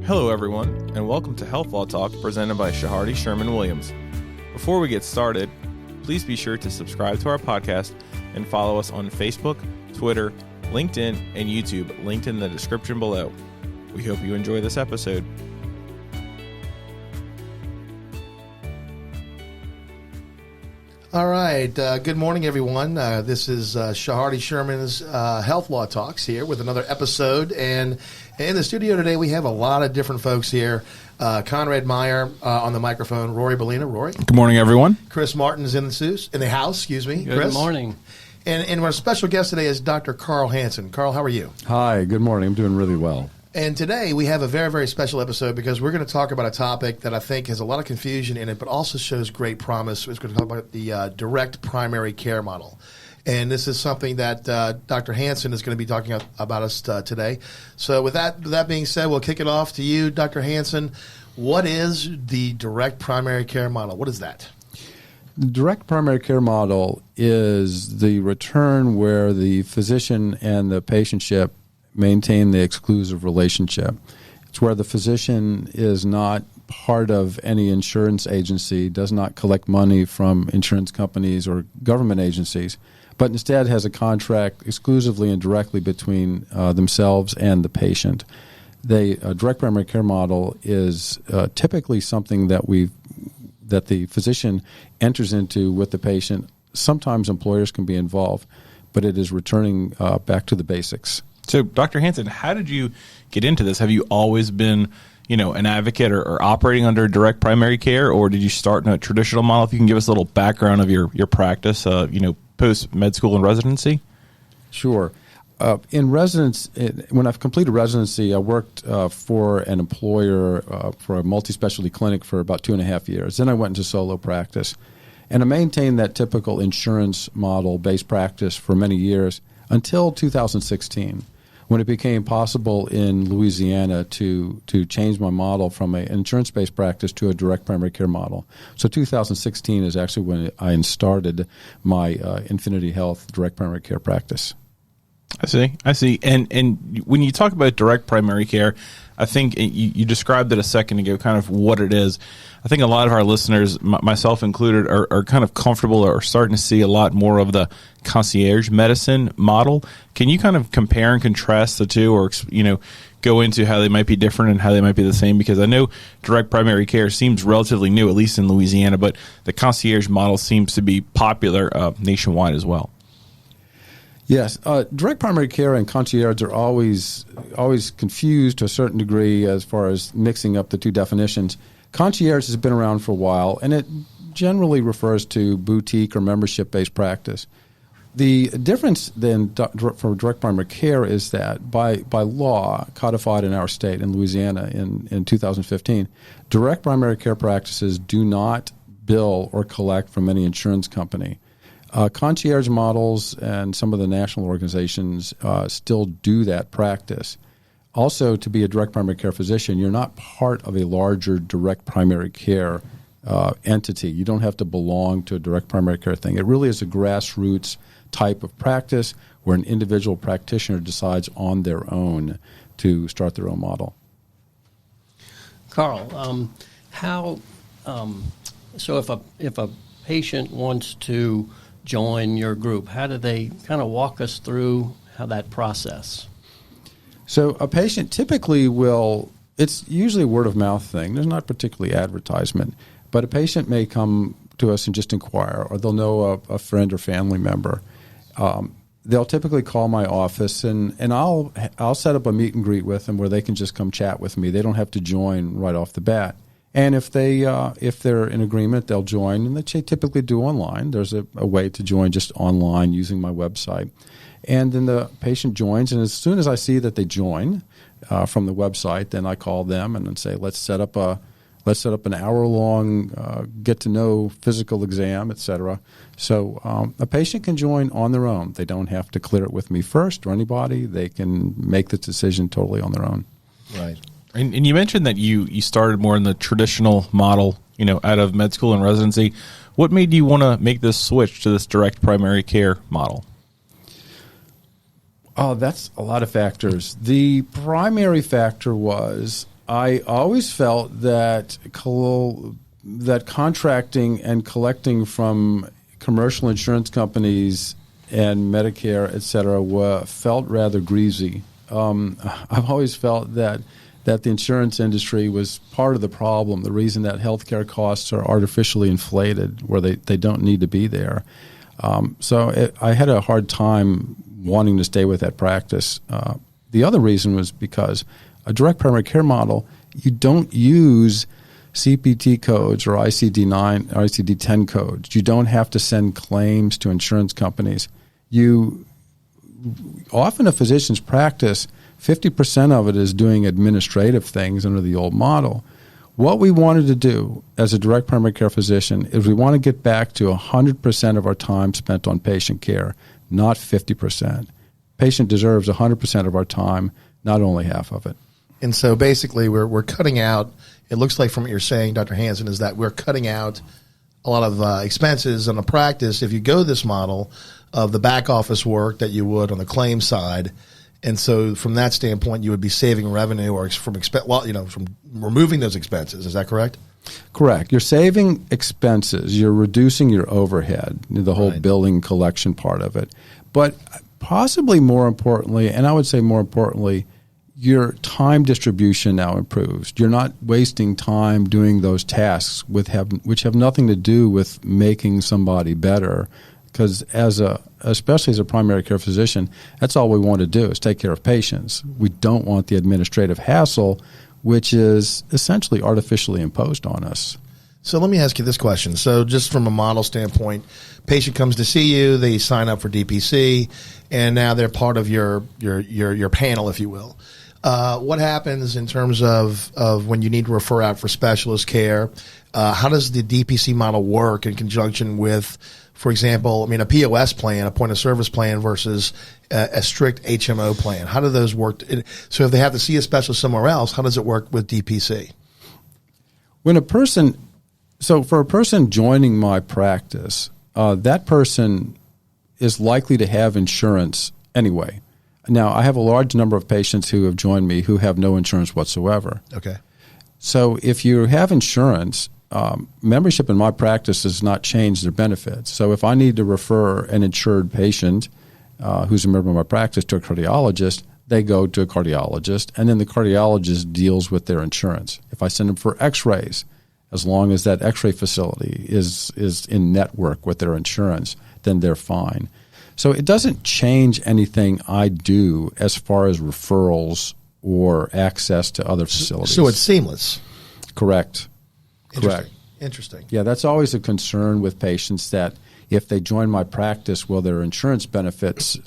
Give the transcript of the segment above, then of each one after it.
Hello, everyone, and welcome to Health Law Talk presented by Shahardy Sherman Williams. Before we get started, please be sure to subscribe to our podcast and follow us on Facebook, Twitter, LinkedIn, and YouTube, linked in the description below. We hope you enjoy this episode. All right. Good morning, everyone. This is Shahardy Sherman's Health Law Talks here with another episode. And in the studio today, we have a lot of different folks here. Conrad Meyer on the microphone. Rory Bellina. Rory. Good morning, everyone. Chris Martin's in the house. Excuse me. Good Chris. morning. And our special guest today is Dr. Karl Hanson. Karl, how are you? Hi. Good morning. I'm doing really well. And today we have a very, very special episode because we're going to talk about a topic that I think has a lot of confusion in it, but also shows great promise. We're going to talk about the direct primary care model. And this is something that Dr. Hanson is going to be talking about us today. So with that being said, we'll kick it off to you, Dr. Hanson. What is the direct primary care model? What is that? The direct primary care model is the return where the physician and the patientship maintain the exclusive relationship. It's where the physician is not part of any insurance agency, does not collect money from insurance companies or government agencies, but instead has a contract exclusively and directly between themselves and the patient. The direct primary care model is typically something that the physician enters into with the patient. Sometimes employers can be involved, but it is returning back to the basics. So, Dr. Hanson, how did you get into this? Have you always been, an advocate or operating under direct primary care, or did you start in a traditional model? If you can give us a little background of your practice, post med school and residency. Sure. In residence, when I've completed residency, I worked for an employer for a multi-specialty clinic for about 2.5 years. Then I went into solo practice, and I maintained that typical insurance model-based practice for many years until 2016. When it became possible in Louisiana to change my model from an insurance-based practice to a direct primary care model. So 2016 is actually when I started my Infinity Health direct primary care practice. I see. And when you talk about direct primary care, I think you described it a second ago, kind of what it is. I think a lot of our listeners, myself included, are kind of comfortable or starting to see a lot more of the concierge medicine model. Can you kind of compare and contrast the two, or go into how they might be different and how they might be the same? Because I know direct primary care seems relatively new, at least in Louisiana, but the concierge model seems to be popular nationwide as well. Yes, direct primary care and concierge are always confused to a certain degree as far as mixing up the two definitions. Concierge has been around for a while, and it generally refers to boutique or membership-based practice. The difference then for direct primary care is that by law, codified in our state, in Louisiana in 2015, direct primary care practices do not bill or collect from any insurance company. Concierge models and some of the national organizations still do that practice. Also, to be a direct primary care physician, you're not part of a larger direct primary care entity. You don't have to belong to a direct primary care thing. It really is a grassroots type of practice where an individual practitioner decides on their own to start their own model. Karl, so if a patient wants to join your group, how do they kind of walk us through how that process? So a patient typically it's usually a word of mouth thing. There's not particularly advertisement, but a patient may come to us and just inquire, or they'll know a friend or family member. They'll typically call my office, and I'll set up a meet and greet with them where they can just come chat with me. They don't have to join right off the bat. And if they're in agreement, they'll join, and they typically do online. There's a way to join just online using my website. And then the patient joins, and as soon as I see that they join from the website, then I call them and say, let's set up an hour-long get-to-know physical exam, et cetera. So a patient can join on their own. They don't have to clear it with me first or anybody. They can make the decision totally on their own. Right. And you mentioned that you started more in the traditional model, out of med school and residency. What made you want to make this switch to this direct primary care model? Oh, that's a lot of factors. The primary factor was I always felt that that contracting and collecting from commercial insurance companies and Medicare, et cetera, felt rather greasy. I've always felt that the insurance industry was part of the problem, the reason that healthcare costs are artificially inflated where they don't need to be there. I had a hard time wanting to stay with that practice. The other reason was because a direct primary care model, you don't use CPT codes or ICD-9 or ICD-10 codes. You don't have to send claims to insurance companies. Often a physician's practice, 50% of it is doing administrative things under the old model. What we wanted to do as a direct primary care physician is we want to get back to 100% of our time spent on patient care, not 50%. Patient deserves 100% of our time, not only half of it. And so basically we're cutting out, it looks like from what you're saying, Dr. Hanson, is that we're cutting out a lot of expenses on the practice if you go this model of the back office work that you would on the claim side. And so from that standpoint, you would be saving revenue or from removing those expenses. Is that correct? Correct. You're saving expenses. You're reducing your overhead, the whole billing collection part of it. But possibly more importantly, and I would say more importantly, your time distribution now improves. You're not wasting time doing those tasks which have nothing to do with making somebody better. Because especially as a primary care physician, that's all we want to do is take care of patients. We don't want the administrative hassle, which is essentially artificially imposed on us. So let me ask you this question. So just from a model standpoint, patient comes to see you, they sign up for DPC, and now they're part of your panel, if you will. What happens in terms of when you need to refer out for specialist care? How does the DPC model work in conjunction with, for example, a POS plan, a point of service plan versus a strict HMO plan? How do those work? So if they have to see a specialist somewhere else, how does it work with DPC? For a person joining my practice, that person is likely to have insurance anyway. Now, I have a large number of patients who have joined me who have no insurance whatsoever. Okay. So if you have insurance, membership in my practice does not change their benefits. So if I need to refer an insured patient who's a member of my practice to a cardiologist, they go to a cardiologist, and then the cardiologist deals with their insurance. If I send them for x-rays, as long as that x-ray facility is in network with their insurance, then they're fine. So it doesn't change anything I do as far as referrals or access to other facilities. So it's seamless. Correct. Interesting. Yeah, that's always a concern with patients, that if they join my practice, will their insurance benefits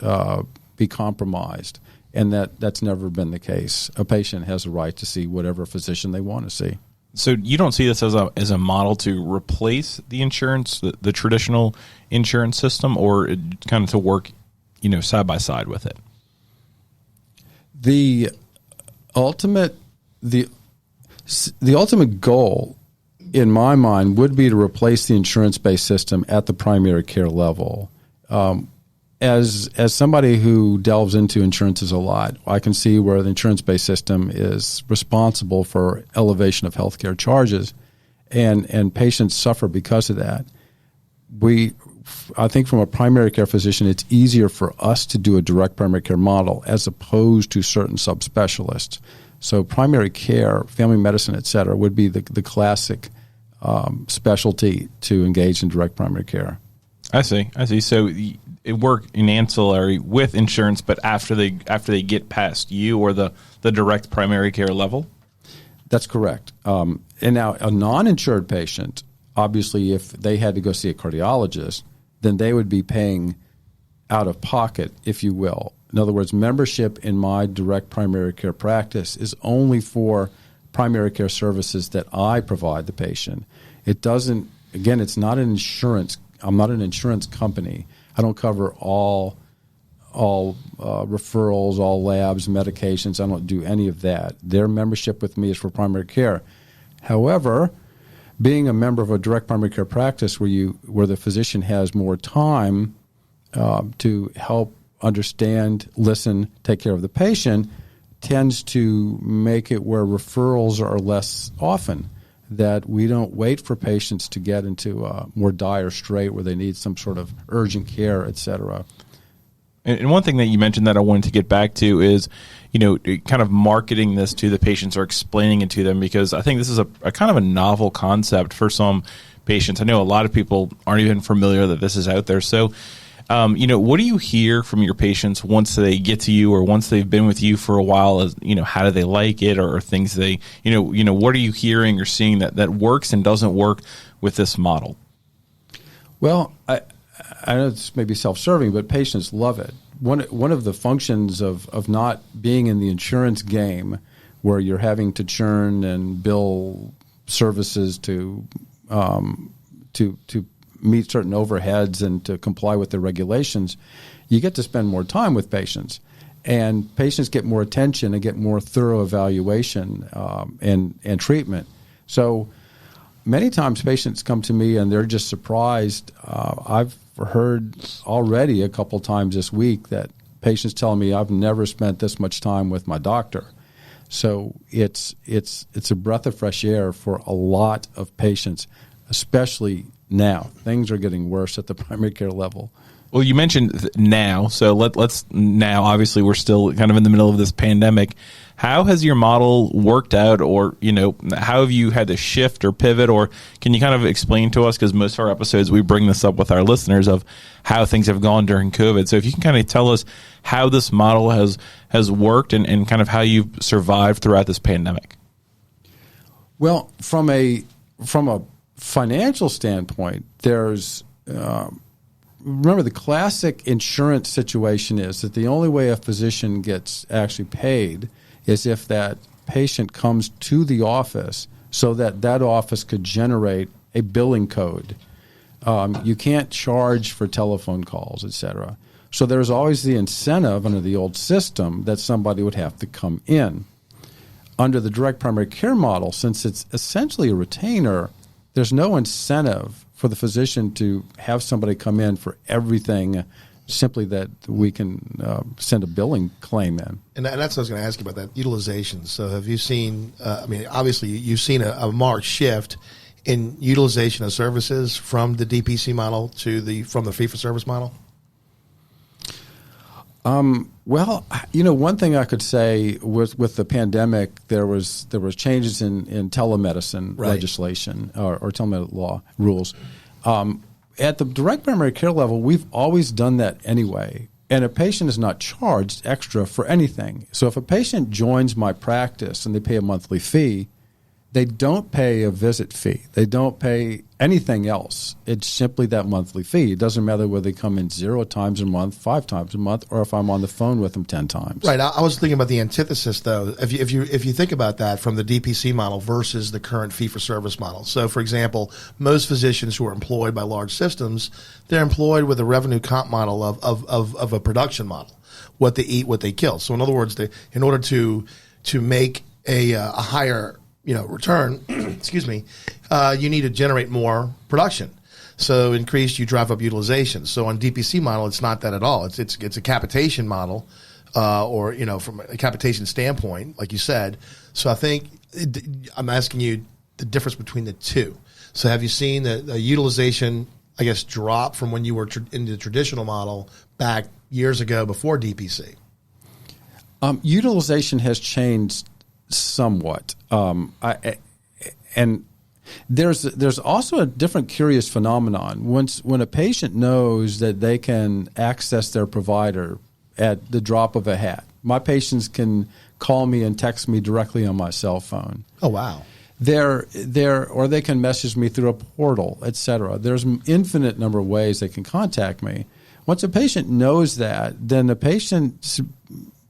be compromised? And that's never been the case. A patient has a right to see whatever physician they want to see. So you don't see this as a model to replace the insurance, the traditional insurance system, or kind of to work, side by side with it? The ultimate goal, in my mind, would be to replace the insurance-based system at the primary care level. As somebody who delves into insurances a lot, I can see where the insurance-based system is responsible for elevation of healthcare charges, and patients suffer because of that. I think from a primary care physician, it's easier for us to do a direct primary care model as opposed to certain subspecialists. So primary care, family medicine, et cetera, would be the classic specialty to engage in direct primary care. I see. So it work in ancillary with insurance, but after they get past you or the direct primary care level? That's correct. And now a non-insured patient, obviously if they had to go see a cardiologist, then they would be paying out of pocket, if you will. In other words, membership in my direct primary care practice is only for primary care services that I provide the patient. It doesn't, again, it's not an insurance. I'm not an insurance company. I don't cover all referrals, all labs, medications. I don't do any of that. Their membership with me is for primary care. However, being a member of a direct primary care practice where the physician has more time to help understand, listen, take care of the patient, tends to make it where referrals are less often, that we don't wait for patients to get into a more dire strait where they need some sort of urgent care, et cetera. And one thing that you mentioned that I wanted to get back to is, kind of marketing this to the patients or explaining it to them, because I think this is a kind of a novel concept for some patients. I know a lot of people aren't even familiar that this is out there. So, what do you hear from your patients once they get to you or once they've been with you for a while? As how do they like it, or things they, what are you hearing or seeing that works and doesn't work with this model? Well, I know this may be self-serving, but patients love it. One of the functions of not being in the insurance game, where you're having to churn and bill services to meet certain overheads and to comply with the regulations, you get to spend more time with patients, and patients get more attention and get more thorough evaluation and treatment. So many times patients come to me and they're just surprised. I've heard already a couple times this week that patients tell me, I've never spent this much time with my doctor. So it's a breath of fresh air for a lot of patients, especially now. Things are getting worse at the primary care level. Well, you mentioned now, so let's now, obviously we're still kind of in the middle of this pandemic. How has your model worked out, or, how have you had to shift or pivot, or can you kind of explain to us, because most of our episodes we bring this up with our listeners, of how things have gone during COVID. So if you can kind of tell us how this model has worked and kind of how you've survived throughout this pandemic. Well, from a financial standpoint, there's remember, the classic insurance situation is that the only way a physician gets actually paid is if that patient comes to the office, so that office could generate a billing code. You can't charge for telephone calls, et cetera. So there's always the incentive under the old system that somebody would have to come in. Under the direct primary care model, since it's essentially a retainer, there's no incentive for the physician to have somebody come in for everything, simply that we can send a billing claim in. And that's what I was going to ask you about, that utilization. So have you seen, obviously you've seen a marked shift in utilization of services from the DPC model from the fee-for-service model? Well, one thing I could say with the pandemic, there was changes in telemedicine legislation or telemedicine law rules. At the direct primary care level, we've always done that anyway, and a patient is not charged extra for anything. So if a patient joins my practice and they pay a monthly fee, they don't pay a visit fee. They don't pay anything else. It's simply that monthly fee. It doesn't matter whether they come in 0 times a month, 5 times a month, or if I'm on the phone with them 10 times. Right. I was thinking about the antithesis, though. If you think about that from the DPC model versus the current fee-for-service model. So, for example, most physicians who are employed by large systems, they're employed with a revenue comp model of a production model. What they eat, what they kill. So, in other words, in order to make a higher return, excuse me, you need to generate more production. So you drive up utilization. So on DPC model, it's not that at all. It's a capitation model, or from a capitation standpoint, like you said. So I think I'm asking you the difference between the two. So have you seen the utilization, I guess, drop from when you were in the traditional model back years ago before DPC? Utilization has changed somewhat, and there's also a different curious phenomenon. When a patient knows that they can access their provider at the drop of a hat, my patients can call me and text me directly on my cell phone. Oh, wow. Or they can message me through a portal, et cetera. There's an infinite number of ways they can contact me. Once a patient knows that, then the patient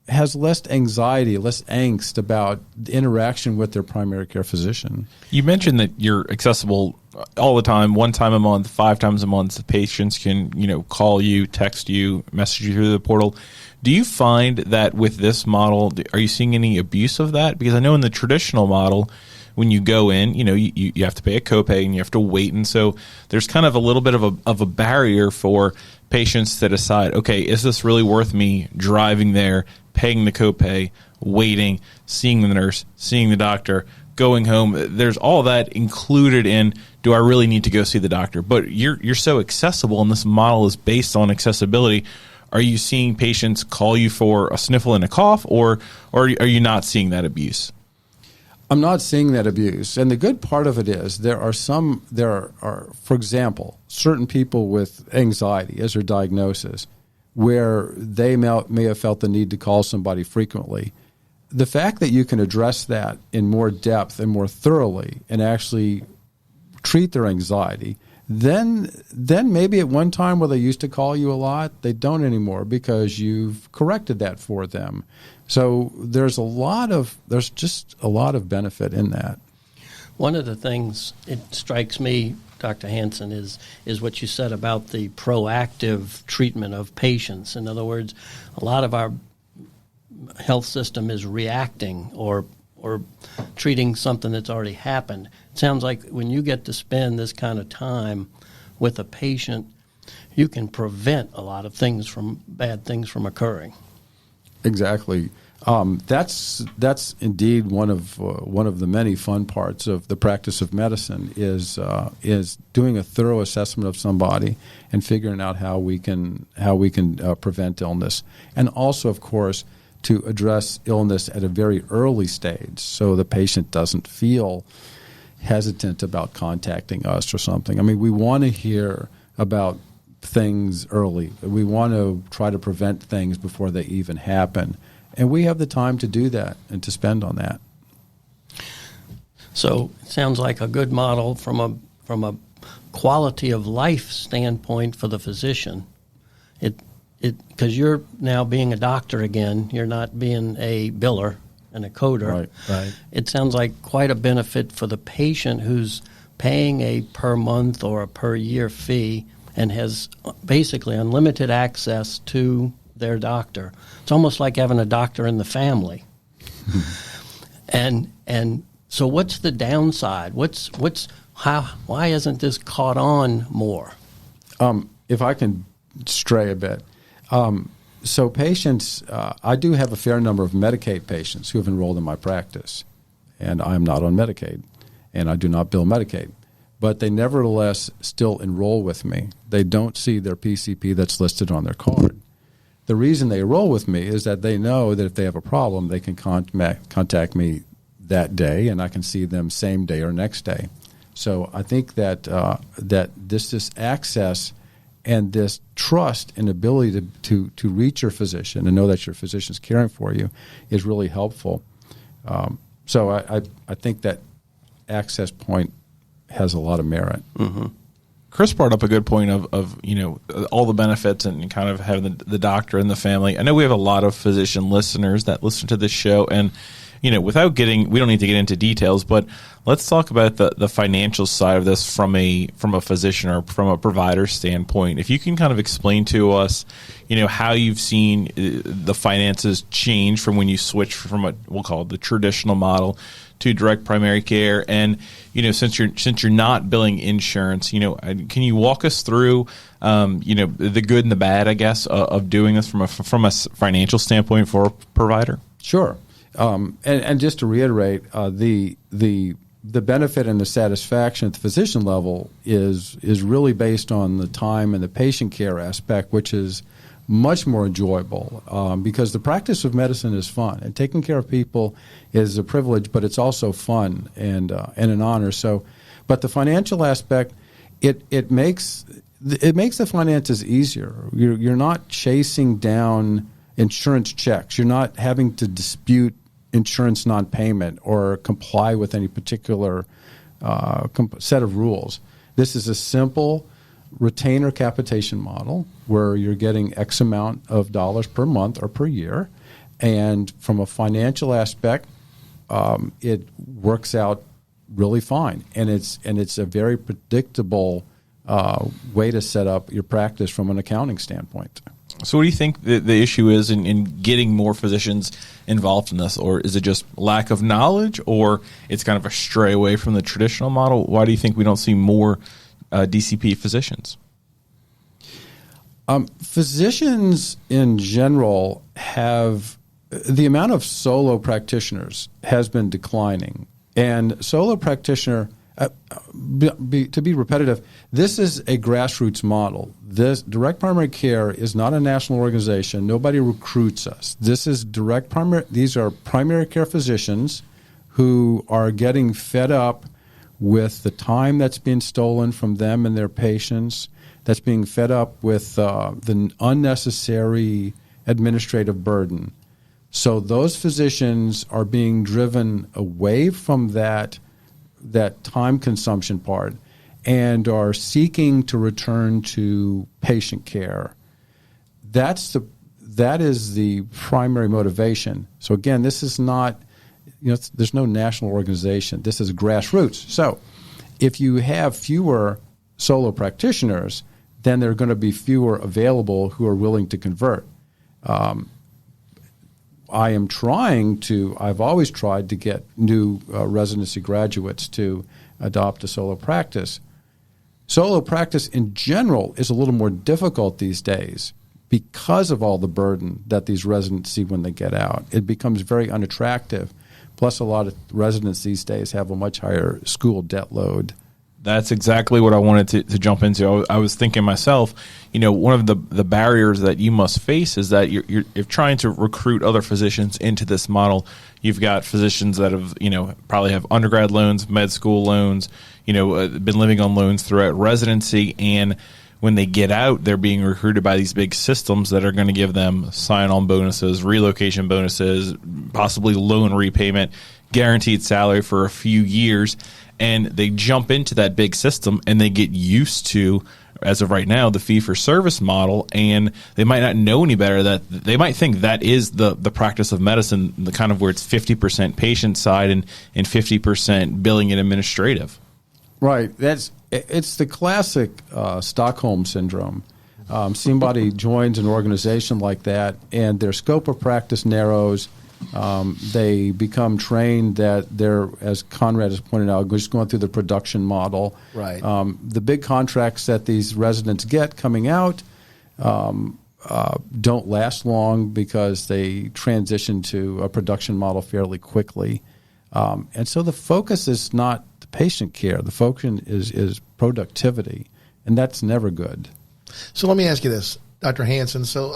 has less anxiety, less angst about the interaction with their primary care physician. You mentioned that you're accessible all the time, 1 time a month, 5 times a month. The patients can, call you, text you, message you through the portal. Do you find that with this model, are you seeing any abuse of that? Because I know in the traditional model, when you go in, you have to pay a copay and you have to wait. And so there's kind of a little bit of a barrier for patients to decide, okay, is this really worth me driving there, paying the copay, waiting, seeing the nurse, seeing the doctor, going home. There's all that included in, do I really need to go see the doctor? But you're so accessible, and this model is based on accessibility. Are you seeing patients call you for a sniffle and a cough, or are you not seeing that abuse? I'm not seeing that abuse. And the good part of it is there are, for example, certain people with anxiety as their diagnosis where they may have felt the need to call somebody frequently. The fact that you can address that in more depth and more thoroughly and actually treat their anxiety, then maybe at one time where they used to call you a lot, they don't anymore because you've corrected that for them. So there's just a lot of benefit in that. One of the things it strikes me, Dr. Hanson, is what you said about the proactive treatment of patients. In other words, a lot of our health system is reacting or treating something that's already happened. It sounds like when you get to spend this kind of time with a patient, you can prevent a lot of bad things from occurring. Exactly. That's indeed one of the many fun parts of the practice of medicine is doing a thorough assessment of somebody and figuring out how we can prevent illness, and also, of course, to address illness at a very early stage so the patient doesn't feel hesitant about contacting us or something. I mean, we want to hear about things early. We want to try to prevent things before they even happen. And we have the time to do that and to spend on that. So it sounds like a good model from a quality of life standpoint for the physician. Because you're now being a doctor again, you're not being a biller and a coder. Right. It sounds like quite a benefit for the patient who's paying a per month or a per year fee and has basically unlimited access to their doctor. It's almost like having a doctor in the family. And so what's the downside? Why isn't this caught on more? If I can stray a bit. So patients, I do have a fair number of Medicaid patients who have enrolled in my practice, and I'm not on Medicaid, and I do not bill Medicaid. But they nevertheless still enroll with me. They don't see their PCP that's listed on their card. The reason they enroll with me is that they know that if they have a problem, they can contact me that day, and I can see them same day or next day. So I think that that this access and this trust and ability to reach your physician and know that your physician is caring for you is really helpful. So I think that access point has a lot of merit. Mm-hmm. Chris brought up a good point of all the benefits and kind of having the doctor and the family. I know we have a lot of physician listeners that listen to this show, and we don't need to get into details, but let's talk about the financial side of this from a physician or from a provider standpoint. If you can kind of explain to us, how you've seen the finances change from when you switch from we'll call it the traditional model to direct primary care, and since you're not billing insurance, can you walk us through the good and the bad, I guess, of doing this from a financial standpoint for a provider? Sure. And just to reiterate, the benefit and the satisfaction at the physician level is really based on the time and the patient care aspect, which is much more enjoyable because the practice of medicine is fun, and taking care of people is a privilege, but it's also fun and an honor. So, but the financial aspect, it makes the finances easier. You're not chasing down insurance checks. You're not having to dispute insurance non-payment or comply with any particular set of rules. This is a simple retainer capitation model where you're getting X amount of dollars per month or per year, and from a financial aspect, it works out really fine, and it's a very predictable way to set up your practice from an accounting standpoint. So what do you think the issue is in getting more physicians involved in this? Or is it just lack of knowledge, or it's kind of a stray away from the traditional model? Why do you think we don't see more DCP physicians? Physicians in general have the amount of solo practitioners has been declining. And solo practitioner, to be repetitive, this is a grassroots model. This direct primary care is not a national organization. Nobody recruits us. This is direct primary. These are primary care physicians who are getting fed up with the time that's being stolen from them and their patients, that's being fed up with the unnecessary administrative burden. So those physicians are being driven away from that time consumption part and are seeking to return to patient care. That is the primary motivation. So again, this is not, there's no national organization. This is grassroots. So if you have fewer solo practitioners, then there are going to be fewer available who are willing to convert. I've always tried to get new residency graduates to adopt a solo practice. Solo practice in general is a little more difficult these days because of all the burden that these residents see when they get out. It becomes very unattractive. Plus, a lot of residents these days have a much higher school debt load. That's exactly what I wanted to jump into. I was thinking myself, one of the barriers that you must face is that you're trying to recruit other physicians into this model. You've got physicians that have, probably have undergrad loans, med school loans, been living on loans throughout residency, and when they get out, they're being recruited by these big systems that are going to give them sign-on bonuses, relocation bonuses, possibly loan repayment, guaranteed salary for a few years. And they jump into that big system and they get used to, as of right now, the fee-for-service model, and they might not know any better. That they might think that is the practice of medicine, the kind of where it's 50% patient side and 50% billing and administrative. Right. It's the classic Stockholm syndrome. Somebody joins an organization like that, and their scope of practice narrows. They become trained that they're, as Conrad has pointed out, just going through the production model. Right. The big contracts that these residents get coming out don't last long because they transition to a production model fairly quickly. And so the focus is not the patient care. The focus is productivity, and that's never good. So let me ask you this, Dr. Hanson. So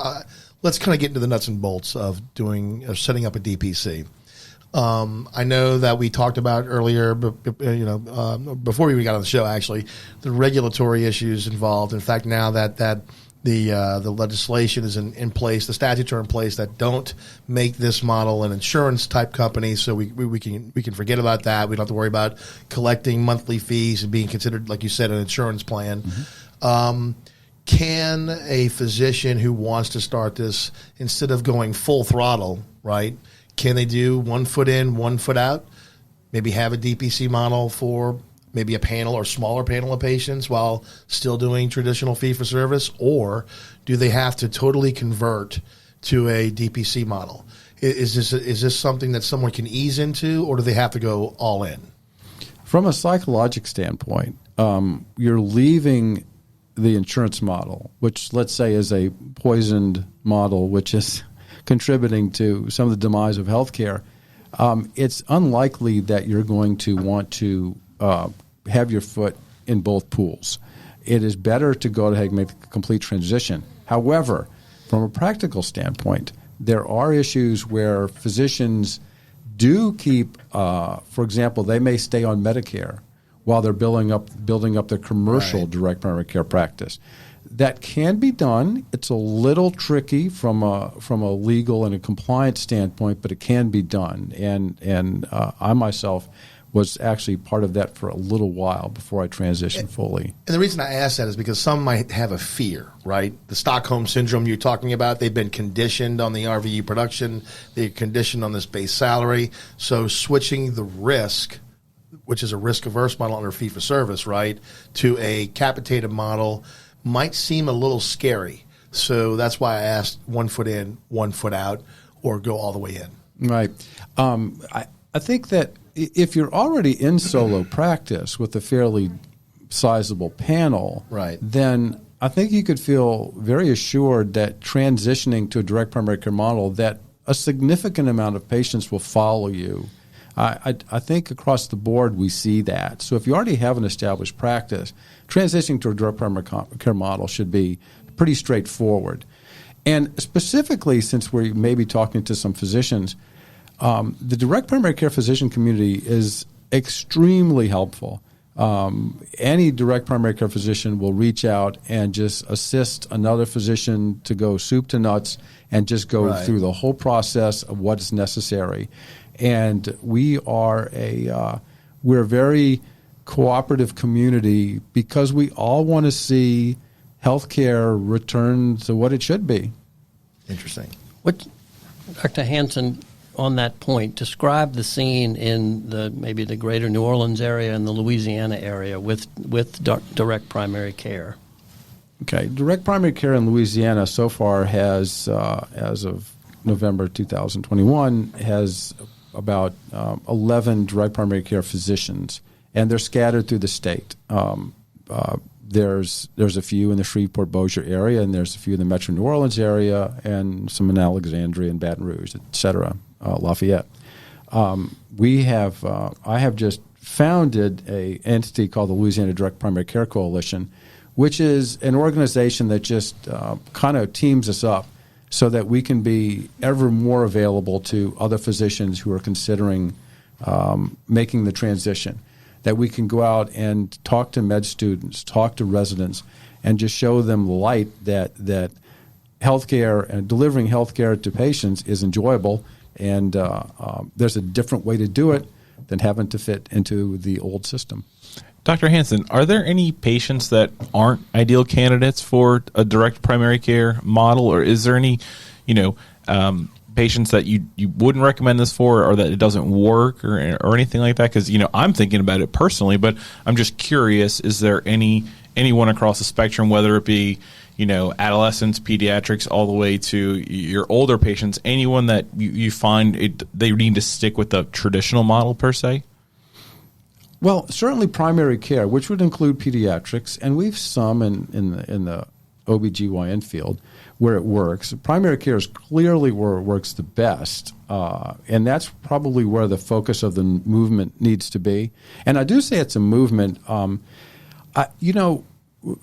let's kind of get into the nuts and bolts of setting up a DPC. I know that we talked about earlier, before we got on the show, actually, the regulatory issues involved. In fact, now that the legislation is in place, the statutes are in place that don't make this model an insurance type company, so we can forget about that. We don't have to worry about collecting monthly fees and being considered, like you said, an insurance plan. Mm-hmm. Can a physician who wants to start this, instead of going full throttle, right, can they do 1 foot in, 1 foot out? Maybe have a DPC model for maybe a panel or smaller panel of patients while still doing traditional fee-for-service? Or do they have to totally convert to a DPC model? Is this something that someone can ease into, or do they have to go all in? From a psychological standpoint, you're leaving the insurance model, which let's say is a poisoned model, which is contributing to some of the demise of healthcare. It's unlikely that you're going to want to have your foot in both pools. It is better to go ahead and make the complete transition. However, from a practical standpoint, there are issues where physicians do keep, for example, they may stay on Medicare while they're building up their commercial direct primary care practice. That can be done. It's a little tricky from a legal and a compliance standpoint, but it can be done. And I myself was actually part of that for a little while before I transitioned fully. And the reason I ask that is because some might have a fear, right? The Stockholm syndrome you're talking about, they've been conditioned on the RVU production. They're conditioned on this base salary. So switching the risk, which is a risk-averse model under fee-for-service, right, to a capitated model might seem a little scary. So that's why I asked 1 foot in, 1 foot out, or go all the way in. Right. I think that if you're already in solo practice with a fairly sizable panel, right, then I think you could feel very assured that transitioning to a direct primary care model that a significant amount of patients will follow you. I think across the board we see that. So if you already have an established practice, transitioning to a direct primary care model should be pretty straightforward. And specifically, since we may be talking to some physicians, the direct primary care physician community is extremely helpful. Any direct primary care physician will reach out and just assist another physician to go soup to nuts and just go through the whole process of what is necessary. And we are we're a very cooperative community because we all want to see healthcare return to what it should be. Interesting. What, Dr. Hanson, on that point, describe the scene in maybe the greater New Orleans area and the Louisiana area with direct primary care. Okay, direct primary care in Louisiana so far has, as of November 2021, has about 11 direct primary care physicians, and they're scattered through the state. There's a few in the Shreveport-Bossier area, and there's a few in the Metro New Orleans area, and some in Alexandria and Baton Rouge, et cetera, Lafayette. I have just founded an entity called the Louisiana Direct Primary Care Coalition, which is an organization that just kind of teams us up so that we can be ever more available to other physicians who are considering making the transition, that we can go out and talk to med students, talk to residents, and just show them the light that healthcare and delivering healthcare to patients is enjoyable, and there's a different way to do it than having to fit into the old system. Dr. Hanson, are there any patients that aren't ideal candidates for a direct primary care model, or is there any, patients that you wouldn't recommend this for, or that it doesn't work, or anything like that? Because I'm thinking about it personally, but I'm just curious: is there anyone across the spectrum, whether it be adolescents, pediatrics, all the way to your older patients, anyone that you find they need to stick with the traditional model per se? Well, certainly primary care, which would include pediatrics, and we've some in the OBGYN field where it works. Primary care is clearly where it works the best, and that's probably where the focus of the movement needs to be. And I do say it's a movement.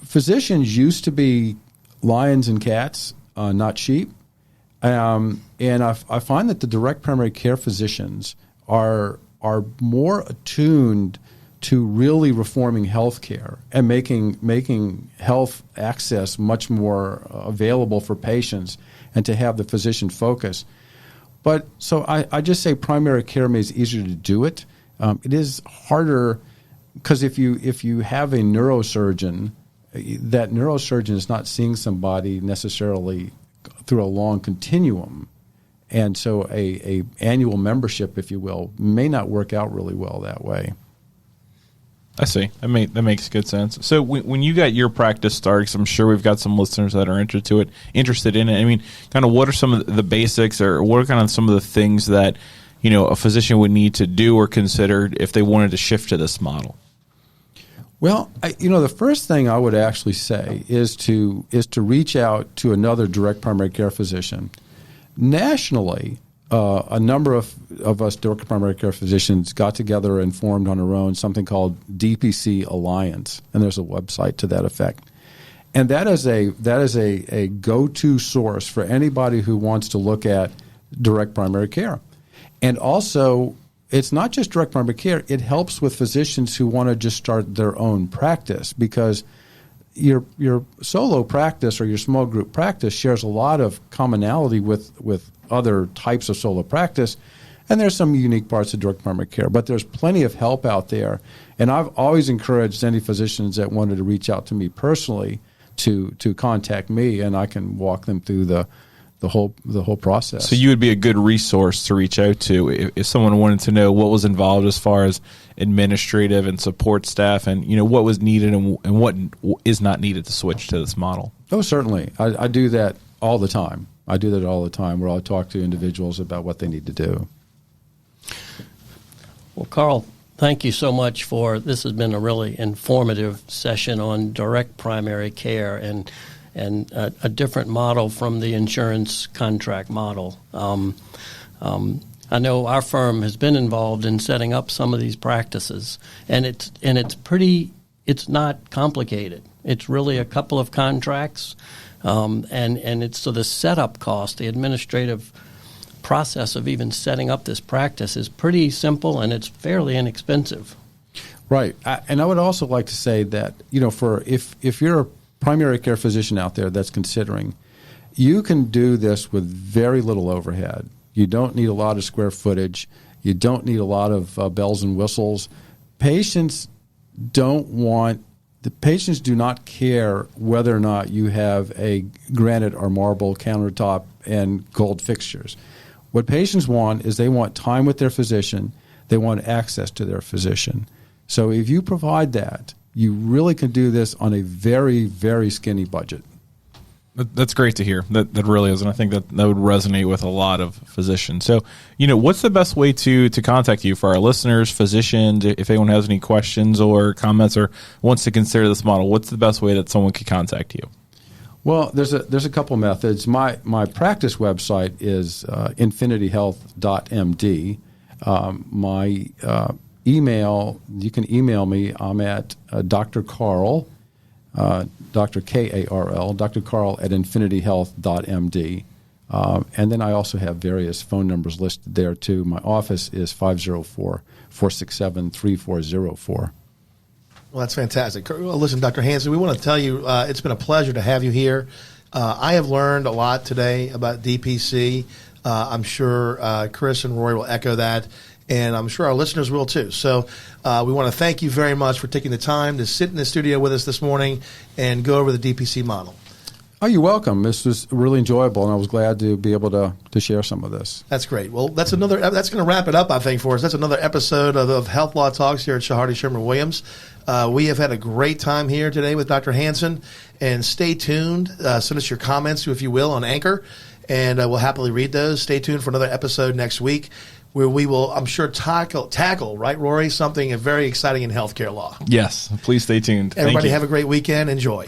Physicians used to be lions and cats, not sheep, and I find that the direct primary care physicians are more attuned to really reforming healthcare and making health access much more available for patients, and to have the physician focus. But so I just say primary care is easier to do it. It is harder because if you have a neurosurgeon, that neurosurgeon is not seeing somebody necessarily through a long continuum. And so a annual membership, if you will, may not work out really well that way. I see. That makes good sense. So when you got your practice started, 'cause I'm sure we've got some listeners that are interested in it. I mean, kind of what are some of the basics, or what are kind of some of the things that a physician would need to do or consider if they wanted to shift to this model? Well, the first thing I would actually say is to reach out to another direct primary care physician. Nationally, a number of us direct primary care physicians got together and formed on our own something called DPC Alliance, and there's a website to that effect. And that is a go-to source for anybody who wants to look at direct primary care. And also, it's not just direct primary care. It helps with physicians who want to just start their own practice, because your solo practice or your small group practice shares a lot of commonality with other types of solo practice, and there's some unique parts of direct primary care, but there's plenty of help out there. And I've always encouraged any physicians that wanted to reach out to me personally to contact me, and I can walk them through the whole process. So you would be a good resource to reach out to if someone wanted to know what was involved as far as administrative and support staff, and what was needed and what is not needed to switch to this model. Oh, certainly. I do that all the time. Where I talk to individuals about what they need to do. Well, Karl, thank you so much this has been a really informative session on direct primary care, and and a different model from the insurance contract model. I know our firm has been involved in setting up some of these practices, and it's not complicated. It's really a couple of contracts, and it's so the setup cost, the administrative process of even setting up this practice is pretty simple, and it's fairly inexpensive. Right, and I would also like to say that for if you're a primary care physician out there that's considering, you can do this with very little overhead. You don't need a lot of square footage. You don't need a lot of bells and whistles. Patients do not care whether or not you have a granite or marble countertop and gold fixtures. What patients want is they want time with their physician. They want access to their physician. So if you provide that, you really can do this on a very, very skinny budget. That's great to hear. That really is, and I think that would resonate with a lot of physicians. So, what's the best way to contact you for our listeners, physicians, if anyone has any questions or comments or wants to consider this model? What's the best way that someone could contact you? Well, there's a couple methods. My practice website is infinityhealth.md. My email, you can email me. I'm at Dr. Karl. Dr. Karl, Dr. Karl at infinityhealth.md. And then I also have various phone numbers listed there, too. My office is 504-467-3404. Well, that's fantastic. Well, listen, Dr. Hanson, we want to tell you it's been a pleasure to have you here. I have learned a lot today about DPC. I'm sure Chris and Rory will echo that. And I'm sure our listeners will too. So we want to thank you very much for taking the time to sit in the studio with us this morning and go over the DPC model. Oh, you're welcome. This was really enjoyable, and I was glad to be able to share some of this. That's great. Well, that's going to wrap it up, I think, for us. That's another episode of Health Law Talks here at Shahardy Sherman Williams. We have had a great time here today with Dr. Hanson, and stay tuned. Send us your comments, if you will, on Anchor, and we'll happily read those. Stay tuned for another episode next week, where we will, I'm sure, tackle, right, Rory, something very exciting in healthcare law. Yes, please stay tuned. Everybody have a great weekend. Enjoy.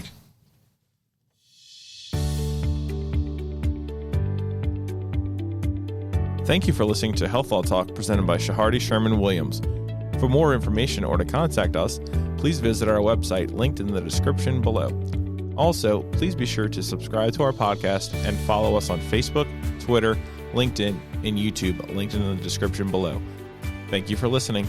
Thank you for listening to Health Law Talk presented by Shahardy Sherman Williams. For more information or to contact us, please visit our website linked in the description below. Also, please be sure to subscribe to our podcast and follow us on Facebook, Twitter, LinkedIn, and YouTube, linked in the description below. Thank you for listening.